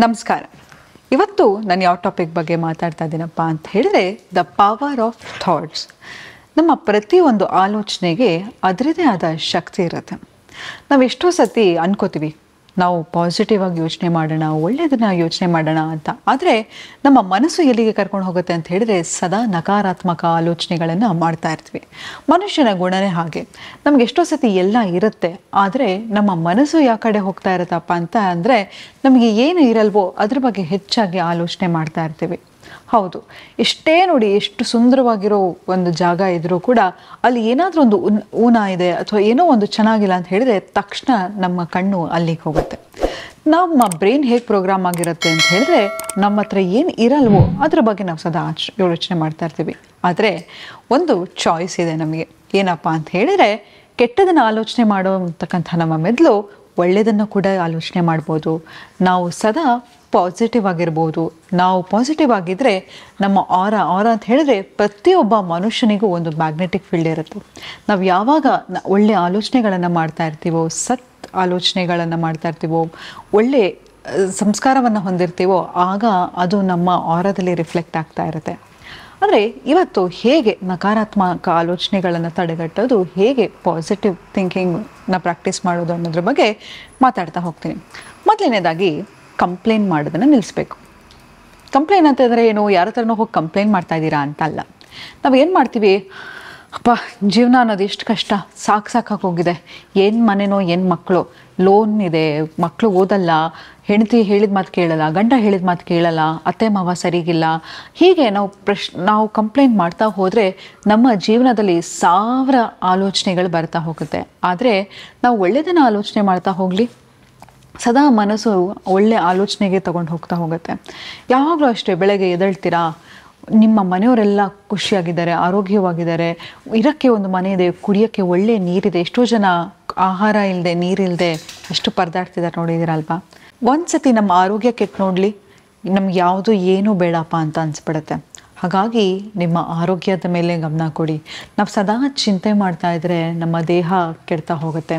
ನಮಸ್ಕಾರ. ಇವತ್ತು ನಾನು ಯಾವ ಟಾಪಿಕ್ ಬಗ್ಗೆ ಮಾತಾಡ್ತಾ ಇದ್ದೀನಪ್ಪ ಅಂತ ಹೇಳಿದ್ರೆ ದ ಪವರ್ ಆಫ್ ಥಾಟ್ಸ್. ನಮ್ಮ ಪ್ರತಿಯೊಂದು ಆಲೋಚನೆಗೆ ಅದರದೇ ಆದ ಶಕ್ತಿ ಇರುತ್ತೆ. ನಾವು ಎಷ್ಟೋ ಸತಿ ಅನ್ಕೋತೀವಿ ನಾವು ಪಾಸಿಟಿವ್ ಆಗಿ ಯೋಚನೆ ಮಾಡೋಣ, ಒಳ್ಳೆಯದನ್ನ ಯೋಚನೆ ಮಾಡೋಣ ಅಂತ. ಆದರೆ ನಮ್ಮ ಮನಸ್ಸು ಎಲ್ಲಿಗೆ ಕರ್ಕೊಂಡು ಹೋಗುತ್ತೆ ಅಂತ ಹೇಳಿದ್ರೆ ಸದಾ ನಕಾರಾತ್ಮಕ ಆಲೋಚನೆಗಳನ್ನು ಮಾಡ್ತಾ ಇರ್ತೀವಿ. ಮನುಷ್ಯನ ಗುಣನೇ ಹಾಗೆ. ನಮ್ಗೆ ಎಷ್ಟೋ ಸತಿ ಎಲ್ಲ ಇರುತ್ತೆ, ಆದರೆ ನಮ್ಮ ಮನಸ್ಸು ಯಾವ ಕಡೆ ಹೋಗ್ತಾ ಇರುತ್ತಪ್ಪ ಅಂತ ಅಂದರೆ ನಮಗೆ ಏನು ಇರಲ್ವೋ ಅದ್ರ ಬಗ್ಗೆ ಹೆಚ್ಚಾಗಿ ಆಲೋಚನೆ ಮಾಡ್ತಾ ಇರ್ತೀವಿ. ಹೌದು, ಎಷ್ಟೇ ನೋಡಿ ಎಷ್ಟು ಸುಂದರವಾಗಿರೋ ಒಂದು ಜಾಗ ಇದ್ರೂ ಕೂಡ ಅಲ್ಲಿ ಏನಾದರೂ ಒಂದು ಊನ ಇದೆ ಅಥವಾ ಏನೋ ಒಂದು ಚೆನ್ನಾಗಿಲ್ಲ ಅಂತ ಹೇಳಿದ್ರೆ ತಕ್ಷಣ ನಮ್ಮ ಕಣ್ಣು ಅಲ್ಲಿಗೆ ಹೋಗುತ್ತೆ. ನಮ್ಮ ಬ್ರೈನ್ ಹೇಗೆ ಪ್ರೋಗ್ರಾಮ್ ಆಗಿರುತ್ತೆ ಅಂತ ಹೇಳಿದ್ರೆ ನಮ್ಮ ಹತ್ರ ಏನು ಇರಲ್ವೋ ಅದ್ರ ಬಗ್ಗೆ ನಾವು ಸದಾ ಯೋಚನೆ ಮಾಡ್ತಾ ಇರ್ತೀವಿ. ಆದರೆ ಒಂದು ಚಾಯ್ಸ್ ಇದೆ ನಮಗೆ. ಏನಪ್ಪ ಅಂತ ಹೇಳಿದ್ರೆ ಕೆಟ್ಟದನ್ನು ಆಲೋಚನೆ ಮಾಡೋತಕ್ಕಂಥ ನಮ್ಮ ಮೆದುಳು ಒಳ್ಳೆಯದನ್ನು ಕೂಡ ಆಲೋಚನೆ ಮಾಡ್ಬೋದು. ನಾವು ಸದಾ ಪಾಸಿಟಿವ್ ಆಗಿರ್ಬೋದು. ನಾವು ಪಾಸಿಟಿವ್ ಆಗಿದ್ದರೆ ನಮ್ಮ ಆರ ಅಂತ ಹೇಳಿದ್ರೆ ಪ್ರತಿಯೊಬ್ಬ ಮನುಷ್ಯನಿಗೂ ಒಂದು ಮ್ಯಾಗ್ನೆಟಿಕ್ ಫೀಲ್ಡ್ ಇರುತ್ತೆ. ನಾವು ಯಾವಾಗ ಒಳ್ಳೆ ಆಲೋಚನೆಗಳನ್ನು ಮಾಡ್ತಾ ಇರ್ತೀವೋ, ಆಲೋಚನೆಗಳನ್ನು ಮಾಡ್ತಾ ಇರ್ತೀವೋ, ಒಳ್ಳೆ ಸಂಸ್ಕಾರವನ್ನು ಹೊಂದಿರ್ತೀವೋ ಆಗ ಅದು ನಮ್ಮ ಆರದಲ್ಲಿ ರಿಫ್ಲೆಕ್ಟ್ ಆಗ್ತಾ ಇರುತ್ತೆ. ಆದರೆ ಇವತ್ತು ಹೇಗೆ ನಕಾರಾತ್ಮಕ ಆಲೋಚನೆಗಳನ್ನು ತಡೆಗಟ್ಟೋದು, ಹೇಗೆ ಪಾಸಿಟಿವ್ ಥಿಂಕಿಂಗ್ನ ಪ್ರಾಕ್ಟೀಸ್ ಮಾಡೋದು ಅನ್ನೋದ್ರ ಬಗ್ಗೆ ಮಾತಾಡ್ತಾ ಹೋಗ್ತೀನಿ. ಮೊದಲನೇದಾಗಿ ಕಂಪ್ಲೇಂಟ್ ಮಾಡೋದನ್ನು ನಿಲ್ಲಿಸ್ಬೇಕು. ಕಂಪ್ಲೇಂಟ್ ಅಂತಂದರೆ ಏನು, ಯಾರ ಹತ್ರನೋ ಹೋಗಿ ಕಂಪ್ಲೇಂಟ್ ಮಾಡ್ತಾ ಇದ್ದೀರಾ ಅಂತ ಅಲ್ಲ. ನಾವು ಏನು ಮಾಡ್ತೀವಿ, ಅಪ್ಪ ಜೀವನ ಅನ್ನೋದು ಎಷ್ಟು ಕಷ್ಟ, ಸಾಕಾಗಿ ಹೋಗಿದೆ, ಏನು ಮನೆನೋ ಏನು ಮಕ್ಕಳು, ಲೋನ್ ಇದೆ, ಮಕ್ಕಳು ಓದಲ್ಲ, ಹೆಂಡತಿ ಹೇಳಿದ ಮಾತು ಕೇಳಲ್ಲ, ಗಂಡ ಹೇಳಿದ ಮಾತು ಕೇಳಲ್ಲ, ಅತ್ತೆ ಮಾವ ಸರಿಗಿಲ್ಲ, ಹೀಗೆ ನಾವು ಕಂಪ್ಲೇಂಟ್ ಮಾಡ್ತಾ ಹೋದರೆ ನಮ್ಮ ಜೀವನದಲ್ಲಿ 1000 ಆಲೋಚನೆಗಳು ಬರ್ತಾ ಹೋಗುತ್ತೆ. ಆದರೆ ನಾವು ಒಳ್ಳೆಯದನ್ನು ಆಲೋಚನೆ ಮಾಡ್ತಾ ಹೋಗಲಿ, ಸದಾ ಮನಸ್ಸು ಒಳ್ಳೆ ಆಲೋಚನೆಗೆ ತಗೊಂಡು ಹೋಗ್ತಾ ಹೋಗುತ್ತೆ. ಯಾವಾಗಲೂ ಅಷ್ಟೇ, ಬೆಳಗ್ಗೆ ಎದ್ದೇಳ್ತೀರಾ, ನಿಮ್ಮ ಮನೆಯವರೆಲ್ಲ ಖುಷಿಯಾಗಿದ್ದಾರೆ, ಆರೋಗ್ಯವಾಗಿದ್ದಾರೆ, ಇರೋಕ್ಕೆ ಒಂದು ಮನೆ ಇದೆ, ಕುಡಿಯೋಕ್ಕೆ ಒಳ್ಳೆ ನೀರಿದೆ. ಎಷ್ಟೋ ಜನ ಆಹಾರ ಇಲ್ಲದೆ, ನೀರಿಲ್ಲದೆ ಅಷ್ಟು ಪರದಾಡ್ತಿದ್ದಾರೆ, ನೋಡಿದ್ದೀರಲ್ವಾ? ಒಂದು ಸತಿ ನಮ್ಮ ಆರೋಗ್ಯ ಕೆಟ್ಟು ನೋಡಲಿ, ನಮ್ಗೆ ಯಾವುದು ಏನೂ ಬೇಡಪ್ಪ ಅಂತ ಅನಿಸ್ಬಿಡುತ್ತೆ. ಹಾಗಾಗಿ ನಿಮ್ಮ ಆರೋಗ್ಯದ ಮೇಲೆ ಗಮನ ಕೊಡಿ. ನಾವು ಸದಾ ಚಿಂತೆ ಮಾಡ್ತಾ ಇದ್ದರೆ ನಮ್ಮ ದೇಹ ಕೆಡ್ತಾ ಹೋಗುತ್ತೆ.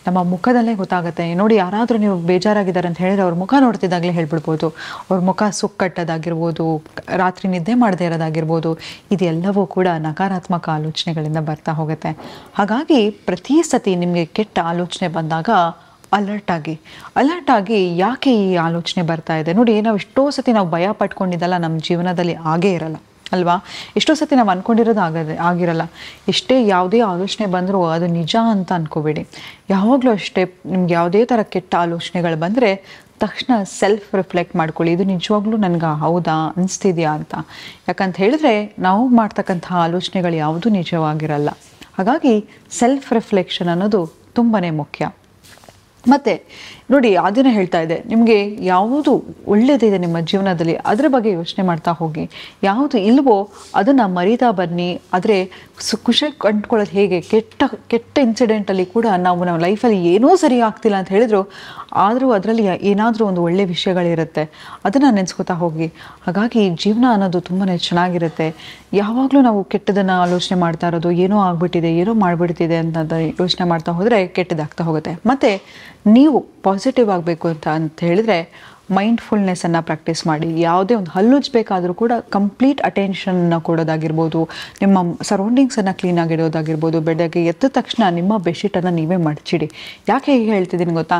ನಮ್ಮ ಮುಖದಲ್ಲೇ ಗೊತ್ತಾಗುತ್ತೆ. ನೋಡಿ, ಯಾರಾದರೂ ನೀವು ಬೇಜಾರಾಗಿದ್ದಾರೆ ಅಂತ ಹೇಳಿದ್ರೆ ಅವ್ರ ಮುಖ ನೋಡ್ತಿದ್ದಾಗಲೇ ಹೇಳ್ಬಿಡ್ಬೋದು. ಅವ್ರ ಮುಖ ಸುಕ್ಕಟ್ಟೋದಾಗಿರ್ಬೋದು, ರಾತ್ರಿ ನಿದ್ದೆ ಮಾಡದೇ ಇರೋದಾಗಿರ್ಬೋದು, ಇದೆಲ್ಲವೂ ಕೂಡ ನಕಾರಾತ್ಮಕ ಆಲೋಚನೆಗಳಿಂದ ಬರ್ತಾ ಹೋಗುತ್ತೆ. ಹಾಗಾಗಿ ಪ್ರತಿ ಸತಿ ನಿಮಗೆ ಕೆಟ್ಟ ಆಲೋಚನೆ ಬಂದಾಗ ಅಲರ್ಟ್ ಆಗಿ ಯಾಕೆ ಈ ಆಲೋಚನೆ ಬರ್ತಾ ಇದೆ. ನೋಡಿ, ನಾವು ಎಷ್ಟೋ ಸತಿ ನಾವು ಭಯ ಪಟ್ಕೊಂಡಿದ್ದಲ್ಲ ನಮ್ಮ ಜೀವನದಲ್ಲಿ ಆಗೇ ಇರಲ್ಲ ಅಲ್ವಾ? ಎಷ್ಟೋ ಸತಿ ನಾವು ಅಂದ್ಕೊಂಡಿರೋದು ಆಗಿರಲ್ಲ. ಎಷ್ಟೇ ಯಾವುದೇ ಆಲೋಚನೆ ಬಂದರೂ ಅದು ನಿಜ ಅಂತ ಅಂದ್ಕೋಬೇಡಿ. ಯಾವಾಗಲೂ ಅಷ್ಟೇ, ನಿಮ್ಗೆ ಯಾವುದೇ ಥರ ಕೆಟ್ಟ ಆಲೋಚನೆಗಳು ಬಂದರೆ ತಕ್ಷಣ ಸೆಲ್ಫ್ ರಿಫ್ಲೆಕ್ಟ್ ಮಾಡ್ಕೊಳ್ಳಿ, ಇದು ನಿಜವಾಗ್ಲೂ ನನಗೆ ಹೌದಾ ಅನಿಸ್ತಿದೆಯಾ ಅಂತ. ಯಾಕಂತ ಹೇಳಿದ್ರೆ ನಾವು ಮಾಡ್ತಕ್ಕಂಥ ಆಲೋಚನೆಗಳು ಯಾವುದೂ ನಿಜವಾಗಿರಲ್ಲ. ಹಾಗಾಗಿ ಸೆಲ್ಫ್ ರಿಫ್ಲೆಕ್ಷನ್ ಅನ್ನೋದು ತುಂಬಾ ಮುಖ್ಯ. ಮತ್ತು ನೋಡಿ, ಅದನ್ನೇ ಹೇಳ್ತಾ ಇದೆ, ನಿಮಗೆ ಯಾವುದು ಒಳ್ಳೆಯದಿದೆ ನಿಮ್ಮ ಜೀವನದಲ್ಲಿ ಅದರ ಬಗ್ಗೆ ಯೋಚನೆ ಮಾಡ್ತಾ ಹೋಗಿ, ಯಾವುದು ಇಲ್ವೋ ಅದನ್ನು ಮರೀತಾ ಬನ್ನಿ. ಆದರೆ ಖುಷಿ ಕಂಡ್ಕೊಳ್ಳೋದು ಹೇಗೆ, ಕೆಟ್ಟ ಇನ್ಸಿಡೆಂಟಲ್ಲಿ ಕೂಡ ನಾವು ನಮ್ಮ ಲೈಫಲ್ಲಿ ಏನೂ ಸರಿ ಆಗ್ತಿಲ್ಲ ಅಂತ ಹೇಳಿದ್ರು ಆದರೂ ಅದರಲ್ಲಿ ಏನಾದರೂ ಒಂದು ಒಳ್ಳೆಯ ವಿಷಯಗಳಿರುತ್ತೆ, ಅದನ್ನು ನೆನೆಸ್ಕೊತಾ ಹೋಗಿ. ಹಾಗಾಗಿ ಜೀವನ ಅನ್ನೋದು ತುಂಬಾ ಚೆನ್ನಾಗಿರುತ್ತೆ. ಯಾವಾಗಲೂ ನಾವು ಕೆಟ್ಟದನ್ನು ಆಲೋಚನೆ ಮಾಡ್ತಾ ಇರೋದು, ಏನೋ ಆಗ್ಬಿಟ್ಟಿದೆ, ಏನೋ ಮಾಡಿಬಿಡ್ತಿದೆ ಅಂತ ಯೋಚನೆ ಮಾಡ್ತಾ ಹೋದರೆ ಕೆಟ್ಟದಾಗ್ತಾ ಹೋಗುತ್ತೆ. ಮತ್ತು ನೀವು ಪಾಸಿಟಿವ್ ಆಗಬೇಕು ಅಂತ ಹೇಳಿದ್ರೆ ಮೈಂಡ್ಫುಲ್ನೆಸ್ಸನ್ನು ಪ್ರಾಕ್ಟೀಸ್ ಮಾಡಿ. ಯಾವುದೇ ಒಂದು ಹಲ್ಲುಜ್ಬೇಕಾದರೂ ಕೂಡ ಕಂಪ್ಲೀಟ್ ಅಟೆನ್ಷನ್ನ ಕೊಡೋದಾಗಿರ್ಬೋದು, ನಿಮ್ಮ ಸರೌಂಡಿಂಗ್ಸನ್ನು ಕ್ಲೀನಾಗಿ ಇಡೋದಾಗಿರ್ಬೋದು. ಬೆಳಗ್ಗೆ ಎದ್ದ ತಕ್ಷಣ ನಿಮ್ಮ ಬೆಡ್ಶೀಟನ್ನು ನೀವೇ ಮಡಚಿಡಿ. ಯಾಕೆ ಹೀಗೆ ಹೇಳ್ತಿದ್ದೀನಿ ಗೊತ್ತಾ?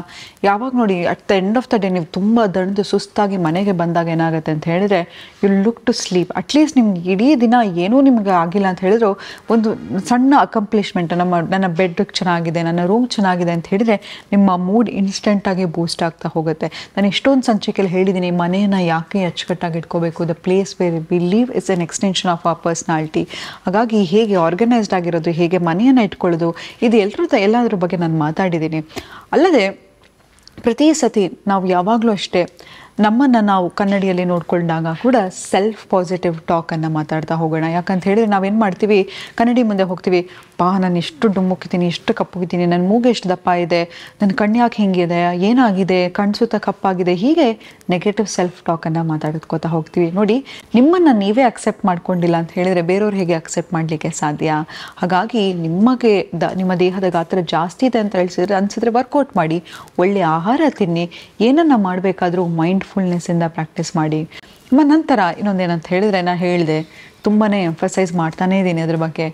ಯಾವಾಗ ನೋಡಿ at the end of the day ನೀವು ತುಂಬ ದಣಿದು ಸುಸ್ತಾಗಿ ಮನೆಗೆ ಬಂದಾಗ ಏನಾಗುತ್ತೆ ಅಂತ ಹೇಳಿದ್ರೆ you look to sleep. At least ನಿಮ್ಗೆ ಇಡೀ ದಿನ ಏನೂ ನಿಮ್ಗೆ ಆಗಿಲ್ಲ ಅಂತ ಹೇಳಿದ್ರು ಒಂದು ಸಣ್ಣ ಅಕಂಪ್ಲಿಷ್ಮೆಂಟ್, ನನ್ನ ಬೆಡ್ ಚೆನ್ನಾಗಿದೆ, ನನ್ನ ರೂಮ್ ಚೆನ್ನಾಗಿದೆ ಅಂತ ಹೇಳಿದ್ರೆ ನಿಮ್ಮ ಮೂಡ್ ಇನ್ಸ್ಟೆಂಟಾಗಿ ಬೂಸ್ಟ್ ಆಗ್ತಾ ಹೋಗುತ್ತೆ. ನಾನು ಎಷ್ಟೊಂದು ಸಂಚಿಕೆಯಲ್ಲಿ ಹೇಳಿದ್ದೀನಿ, ಮನೆಯನ್ನು ಯಾಕೆ ಅಚ್ಚುಕಟ್ಟಾಗಿ ಇಟ್ಕೋಬೇಕು. The place where we live is an extension of our personality. ಹಾಗಾಗಿ ಹೇಗೆ ಆರ್ಗನೈಸ್ಡ್ ಆಗಿರೋದು, ಹೇಗೆ ಮನೆಯನ್ನು ಇಟ್ಕೊಳ್ಳೋದು, ಇದು ಎಲ್ಲದ್ರ ಬಗ್ಗೆ ನಾನು ಮಾತಾಡಿದ್ದೀನಿ. ಅಲ್ಲದೆ ಪ್ರತಿ ಸತಿ ನಾವು ಯಾವಾಗಲೂ ಅಷ್ಟೇ ನಮ್ಮನ್ನು ನಾವು ಕನ್ನಡಿಯಲ್ಲಿ ನೋಡ್ಕೊಂಡಾಗ ಕೂಡ ಸೆಲ್ಫ್ ಪಾಸಿಟಿವ್ ಟಾಕನ್ನು ಮಾತಾಡ್ತಾ ಹೋಗೋಣ. ಯಾಕಂತ ಹೇಳಿದ್ರೆ ನಾವೇನು ಮಾಡ್ತೀವಿ, ಕನ್ನಡಿ ಮುಂದೆ ಹೋಗ್ತೀವಿ, ನಾನು ಎಷ್ಟು ಡುಮ್ಮುಕ್ಕಿದ್ದೀನಿ, ಎಷ್ಟು ಕಪ್ಪುಗಿದ್ದೀನಿ, ನನ್ನ ಮೂಗು ಎಷ್ಟು ದಪ್ಪ ಇದೆ, ನನ್ನ ಕಣ್ಣು ಯಾಕೆ ಹಿಂಗಿದೆ, ಏನಾಗಿದೆ, ಕಣ್ಣು ಸುತ್ತ ಕಪ್ಪಾಗಿದೆ, ಹೀಗೆ ನೆಗೆಟಿವ್ ಸೆಲ್ಫ್ ಟಾಕನ್ನು ಮಾತಾಡ್ಕೋತಾ ಹೋಗ್ತೀವಿ. ನೋಡಿ, ನಿಮ್ಮನ್ನು ನೀವೇ ಅಕ್ಸೆಪ್ಟ್ ಮಾಡ್ಕೊಂಡಿಲ್ಲ ಅಂತ ಹೇಳಿದರೆ ಬೇರೆಯವ್ರು ಹೇಗೆ ಅಕ್ಸೆಪ್ಟ್ ಮಾಡಲಿಕ್ಕೆ ಸಾಧ್ಯ? ಹಾಗಾಗಿ ನಿಮಗೆ ನಿಮ್ಮ ದೇಹದ ಗಾತ್ರ ಜಾಸ್ತಿ ಇದೆ ಅಂತ ಅನಿಸಿದ್ರೆ ವರ್ಕೌಟ್ ಮಾಡಿ, ಒಳ್ಳೆಯ ಆಹಾರ ತಿನ್ನಿ, ಏನನ್ನು ಮಾಡಬೇಕಾದ್ರೂ ಮೈಂಡ್ ಮೈಂಡ್ಫುಲ್ನೆಸ್ಸಿಂದ ಪ್ರಾಕ್ಟೀಸ್ ಮಾಡಿ. ನಂತರ ಇನ್ನೊಂದೇನಂತ ಹೇಳಿದರೆ, ನಾನು ಹೇಳಿದೆ ತುಂಬಾ ಎಂಫಸೈಸ್ ಮಾಡ್ತಾನೇ ಇದ್ದೀನಿ ಅದ್ರ ಬಗ್ಗೆ,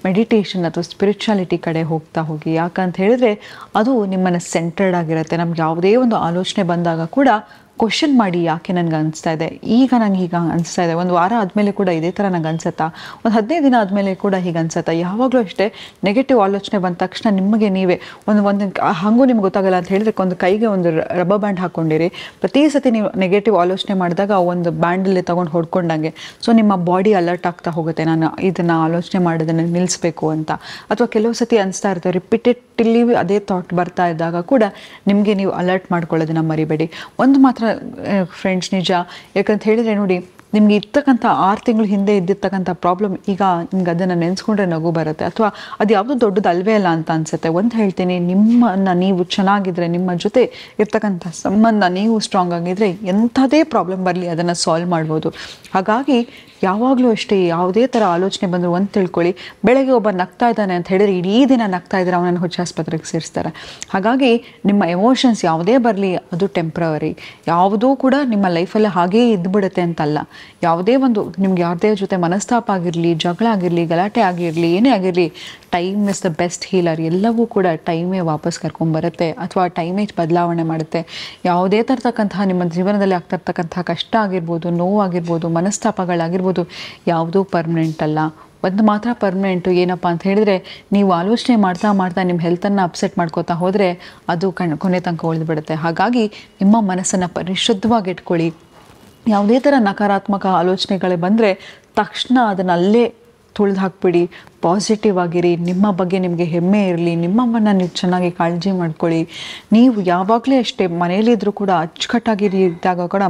ಮೆಡಿಟೇಷನ್ ಅಥವಾ ಸ್ಪಿರಿಚುಯಾಲಿಟಿ ಕಡೆ ಹೋಗಿ. ಯಾಕಂತ ಹೇಳಿದ್ರೆ ಅದು ನಿಮ್ಮನ್ನು ಸೆಂಟರ್ಡ್ ಆಗಿರುತ್ತೆ. ನಮ್ಗೆ ಯಾವುದೇ ಒಂದು ಆಲೋಚನೆ ಬಂದಾಗ ಕೂಡ ಕ್ವಶನ್ ಮಾಡಿ, ಯಾಕೆ ನನಗೆ ಅನಿಸ್ತಾ ಇದೆ, ಈಗ ನಂಗೆ ಹೀಗೆ ಅನಿಸ್ತಾ ಇದೆ, ಒಂದು ವಾರ ಆದಮೇಲೆ ಕೂಡ ಇದೇ ಥರ ನಂಗೆ ಅನ್ಸುತ್ತಾ, ಒಂದು 15 ದಿನ ಆದಮೇಲೆ ಕೂಡ ಹೀಗೆ ಅನ್ಸುತ್ತಾ. ಯಾವಾಗಲೂ ಅಷ್ಟೇ ನೆಗೆಟಿವ್ ಆಲೋಚನೆ ಬಂದ ತಕ್ಷಣ ನಿಮಗೆ ನೀವೇ ಒಂದು ಹಾಗೂ ನಿಮ್ಗೆ ಗೊತ್ತಾಗಲ್ಲ ಅಂತ ಹೇಳಿದ್ರೆ ಒಂದು ಕೈಗೆ ಒಂದು ರಬ್ಬರ್ ಬ್ಯಾಂಡ್ ಹಾಕ್ಕೊಂಡಿರಿ. ಪ್ರತಿ ಸತಿ ನೀವು ನೆಗೆಟಿವ್ ಆಲೋಚನೆ ಮಾಡಿದಾಗ ಒಂದು ಬ್ಯಾಂಡಲ್ಲಿ ತೊಗೊಂಡು ಹೊಡ್ಕೊಂಡಂಗೆ, ಸೊ ನಿಮ್ಮ ಬಾಡಿ ಅಲರ್ಟ್ ಆಗ್ತಾ ಹೋಗುತ್ತೆ, ನಾನು ಇದನ್ನು ಆಲೋಚನೆ ಮಾಡೋದನ್ನು ನಿಲ್ಲಿಸಬೇಕು ಅಂತ. ಅಥವಾ ಕೆಲವು ಸತಿ ಅನಿಸ್ತಾ ಇರ್ತವೆ, ರಿಪಿಟೆಡ್ಲಿ ಅದೇ ಥಾಟ್ ಬರ್ತಾ ಇದ್ದಾಗ ಕೂಡ ನಿಮಗೆ ನೀವು ಅಲರ್ಟ್ ಮಾಡ್ಕೊಳ್ಳೋದನ್ನು ಮರಿಬೇಡಿ. ಒಂದು ಮಾತ್ರ ಫ್ರೆಂಡ್ಸ್ ನಿಜ, ಯಾಕಂತ ಹೇಳಿದರೆ ನೋಡಿ, ನಿಮ್ಗೆ ಇರ್ತಕ್ಕಂಥ 6 ತಿಂಗಳು ಹಿಂದೆ ಇದ್ದಿರ್ತಕ್ಕಂಥ ಪ್ರಾಬ್ಲಮ್ ಈಗ ನಿಮ್ಗೆ ಅದನ್ನು ನೆನೆಸ್ಕೊಂಡ್ರೆ ನಗು ಬರುತ್ತೆ, ಅಥವಾ ಅದು ಯಾವುದೂ ದೊಡ್ಡದು ಅಲ್ವೇ ಅಲ್ಲ ಅಂತ ಅನಿಸುತ್ತೆ. ಒಂದು ಹೇಳ್ತೀನಿ, ನಿಮ್ಮನ್ನು ನೀವು ಚೆನ್ನಾಗಿದ್ದರೆ, ನಿಮ್ಮ ಜೊತೆ ಇರ್ತಕ್ಕಂಥ ಸಂಬಂಧ ನೀವು ಸ್ಟ್ರಾಂಗ್ ಆಗಿದ್ದರೆ, ಎಂಥದೇ ಪ್ರಾಬ್ಲಮ್ ಬರಲಿ ಅದನ್ನು ಸಾಲ್ವ್ ಮಾಡ್ಬೋದು. ಹಾಗಾಗಿ ಯಾವಾಗಲೂ ಅಷ್ಟೇ, ಯಾವುದೇ ಥರ ಆಲೋಚನೆ ಬಂದರೂ ಒಂದು ತಿಳ್ಕೊಳ್ಳಿ, ಬೆಳಗ್ಗೆ ಒಬ್ಬ ನಗ್ತಾ ಇದ್ದಾನೆ ಅಂತ ಹೇಳಿದರೆ ಇಡೀ ದಿನ ನಗ್ತಾ ಇದ್ದರೆ ಅವನನ್ನು ಹುಚ್ಚಾಸ್ಪತ್ರೆಗೆ ಸೇರಿಸ್ತಾರೆ. ಹಾಗಾಗಿ ನಿಮ್ಮ ಎಮೋಷನ್ಸ್ ಯಾವುದೇ ಬರಲಿ ಅದು ಟೆಂಪ್ರವರಿ, ಯಾವುದೂ ಕೂಡ ನಿಮ್ಮ ಲೈಫಲ್ಲಿ ಹಾಗೇ ಇದ್ದುಬಿಡುತ್ತೆ ಅಂತಲ್ಲ. ಯಾವುದೇ ಒಂದು ನಿಮ್ಗೆ ಯಾವುದೇ ಜೊತೆ ಮನಸ್ತಾಪ ಆಗಿರಲಿ, ಜಗಳ ಆಗಿರಲಿ, ಗಲಾಟೆ ಆಗಿರಲಿ, ಏನೇ ಆಗಿರಲಿ, time is the best healer. ಎಲ್ಲವೂ ಕೂಡ ಟೈಮೇ ವಾಪಸ್ ಕರ್ಕೊಂಬರುತ್ತೆ, ಅಥವಾ ಟೈಮೇ ಬದಲಾವಣೆ ಮಾಡುತ್ತೆ. ಯಾವುದೇ ತರ್ತಕ್ಕಂತಹ ನಿಮ್ಮ ಜೀವನದಲ್ಲಿ ಆಗ್ತಿರ್ತಕ್ಕಂಥ ಕಷ್ಟ ಆಗಿರ್ಬೋದು, ನೋವಾಗಿರ್ಬೋದು, ಮನಸ್ತಾಪಗಳಾಗಿರ್ಬೋದು, ಯಾವುದೂ ಪರ್ಮನೆಂಟ್ ಅಲ್ಲ. ಒಂದು ಮಾತ್ರ ಪರ್ಮನೆಂಟು, ಏನಪ್ಪ ಅಂತ ಹೇಳಿದರೆ, ನೀವು ಆಲೋಚನೆ ಮಾಡ್ತಾ ನಿಮ್ಮ ಹೆಲ್ತನ್ನು ಅಪ್ಸೆಟ್ ಮಾಡ್ಕೋತಾ ಹೋದರೆ ಅದು ಕೊನೆ ತನಕ ಉಳಿದುಬಿಡುತ್ತೆ. ಹಾಗಾಗಿ ನಿಮ್ಮ ಮನಸ್ಸನ್ನು ಪರಿಶುದ್ಧವಾಗಿ ಇಟ್ಕೊಳ್ಳಿ. ಯಾವುದೇ ಥರ ನಕಾರಾತ್ಮಕ ಆಲೋಚನೆಗಳು ಬಂದರೆ ತಕ್ಷಣ ಅದನ್ನು ಅಲ್ಲೇ ತುಳಿದು ಹಾಕ್ಬಿಡಿ. ಪಾಸಿಟಿವ್ ಆಗಿರಿ, ನಿಮ್ಮ ಬಗ್ಗೆ ನಿಮಗೆ ಹೆಮ್ಮೆ ಇರಲಿ, ನಿಮ್ಮಮ್ಮನ್ನು ನೀವು ಚೆನ್ನಾಗಿ ಕಾಳಜಿ ಮಾಡ್ಕೊಳ್ಳಿ. ನೀವು ಯಾವಾಗಲೇ ಅಷ್ಟೇ ಮನೇಲಿದ್ದರೂ ಕೂಡ ಅಚ್ಚುಕಟ್ಟಾಗಿರಿ,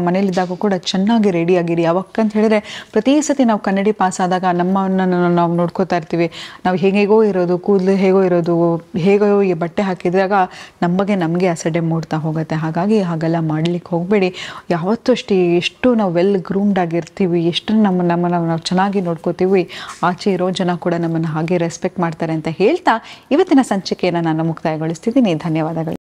ಮನೇಲಿದ್ದಾಗ ಕೂಡ ಚೆನ್ನಾಗಿ ರೆಡಿಯಾಗಿರಿ. ಯಾವಾಗಂತ ಹೇಳಿದರೆ ಪ್ರತಿ ಸತಿ ನಾವು ಕನ್ನಡಿ ಪಾಸ್ ಆದಾಗ ನಮ್ಮನ್ನು ನಾವು ನೋಡ್ಕೋತಾ ಇರ್ತೀವಿ, ನಾವು ಹೇಗೋ ಇರೋದು, ಕೂದಲು ಹೇಗೋ ಇರೋದು, ಹೇಗೋ ಈ ಬಟ್ಟೆ ಹಾಕಿದಾಗ ನಮ್ಮ ಬಗ್ಗೆ ನಮಗೆ ಅಸಡ್ಡೆ ಮೂಡ್ತಾ ಹೋಗುತ್ತೆ. ಹಾಗಾಗಿ ಹಾಗೆಲ್ಲ ಮಾಡಲಿಕ್ಕೆ ಹೋಗಬೇಡಿ. ಯಾವತ್ತೂ ಅಷ್ಟೇ, ಎಷ್ಟು ನಾವು ವೆಲ್ ಗ್ರೂಮ್ಡ್ ಆಗಿರ್ತೀವಿ, ಎಷ್ಟು ನಮ್ಮನ್ನು ನಾವು ಚೆನ್ನಾಗಿ ನೋಡ್ಕೋತೀವಿ, ಆಚೆ ಇರೋ ಜನ ಕೂಡ ನಮ್ಮನ್ನು ಹಾಗೆ ರೆಸ್ಪೆಕ್ಟ್ ಮಾಡ್ತಾರೆ ಅಂತ ಹೇಳ್ತಾ ಇವತ್ತಿನ ಸಂಚಿಕೆಯನ್ನು ನಾನು ಮುಕ್ತಾಯಗೊಳಿಸ್ತಿದ್ದೀನಿ. ಧನ್ಯವಾದಗಳು.